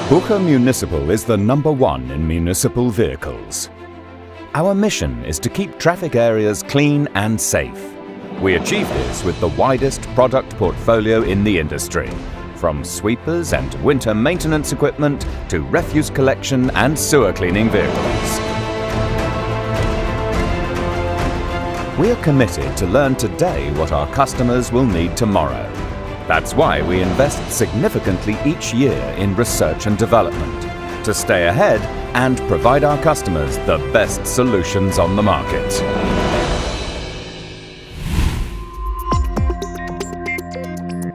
Bucher Municipal is the #1 in municipal vehicles. Our mission is to keep traffic areas clean and safe. We achieve this with the widest product portfolio in the industry, from sweepers and winter maintenance equipment to refuse collection and sewer cleaning vehicles. We are committed to learn today what our customers will need tomorrow. That's why we invest significantly each year in research and development, to stay ahead and provide our customers the best solutions on the market.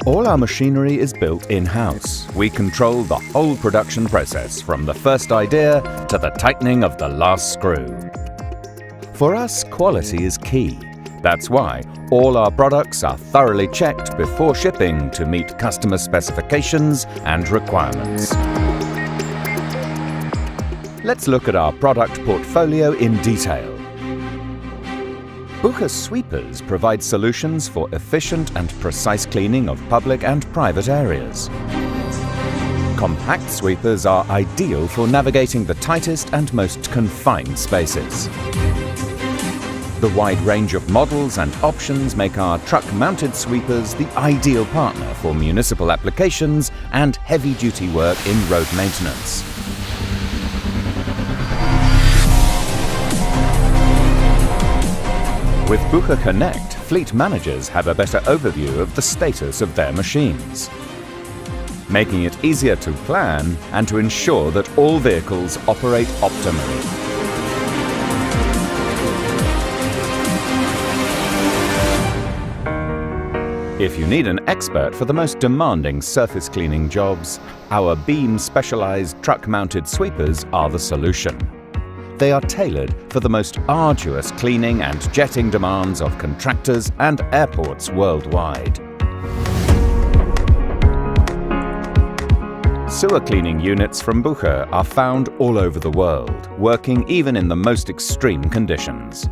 All our machinery is built in-house. We control the whole production process, from the first idea to the tightening of the last screw. For us, quality is key. That's why all our products are thoroughly checked before shipping to meet customer specifications and requirements. Let's look at our product portfolio in detail. Bucher sweepers provide solutions for efficient and precise cleaning of public and private areas. Compact sweepers are ideal for navigating the tightest and most confined spaces. The wide range of models and options make our truck-mounted sweepers the ideal partner for municipal applications and heavy-duty work in road maintenance. With Bucher Connect, fleet managers have a better overview of the status of their machines, making it easier to plan and to ensure that all vehicles operate optimally. If you need an expert for the most demanding surface cleaning jobs, our beam-specialized truck-mounted sweepers are the solution. They are tailored for the most arduous cleaning and jetting demands of contractors and airports worldwide. Sewer cleaning units from Bucher are found all over the world, working even in the most extreme conditions.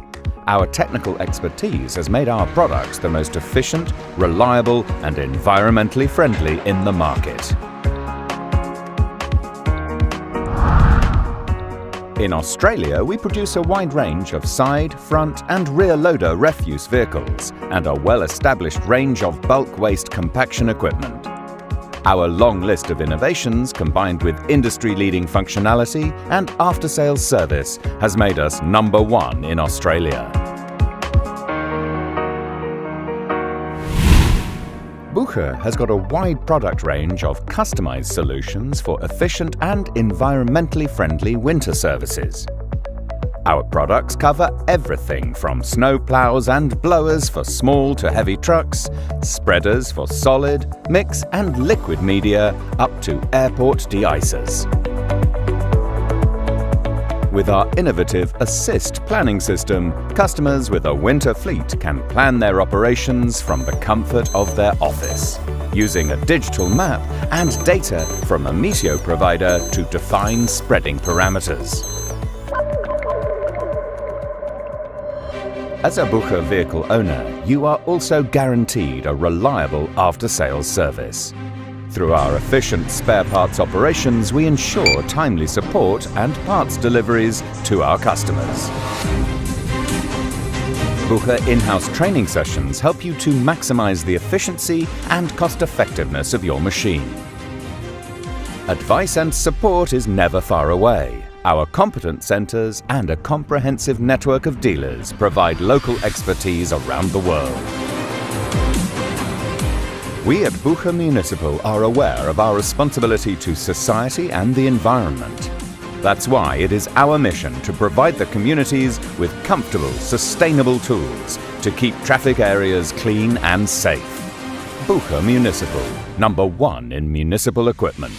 Our technical expertise has made our products the most efficient, reliable, and environmentally friendly in the market. In Australia, we produce a wide range of side, front, and rear loader refuse vehicles and a well-established range of bulk waste compaction equipment. Our long list of innovations, combined with industry-leading functionality and after-sales service, has made us #1 in Australia. Bucher has got a wide product range of customized solutions for efficient and environmentally friendly winter services. Our products cover everything from snow plows and blowers for small to heavy trucks, spreaders for solid, mix and liquid media, up to airport de-icers. With our innovative Assist planning system, customers with a winter fleet can plan their operations from the comfort of their office, using a digital map and data from a meteo provider to define spreading parameters. As a Bucher vehicle owner, you are also guaranteed a reliable after-sales service. Through our efficient spare parts operations, we ensure timely support and parts deliveries to our customers. Bucher in-house training sessions help you to maximize the efficiency and cost-effectiveness of your machine. Advice and support is never far away. Our competence centers and a comprehensive network of dealers provide local expertise around the world. We at Bucher Municipal are aware of our responsibility to society and the environment. That's why it is our mission to provide the communities with comfortable, sustainable tools to keep traffic areas clean and safe. Bucher Municipal, #1 in municipal equipment.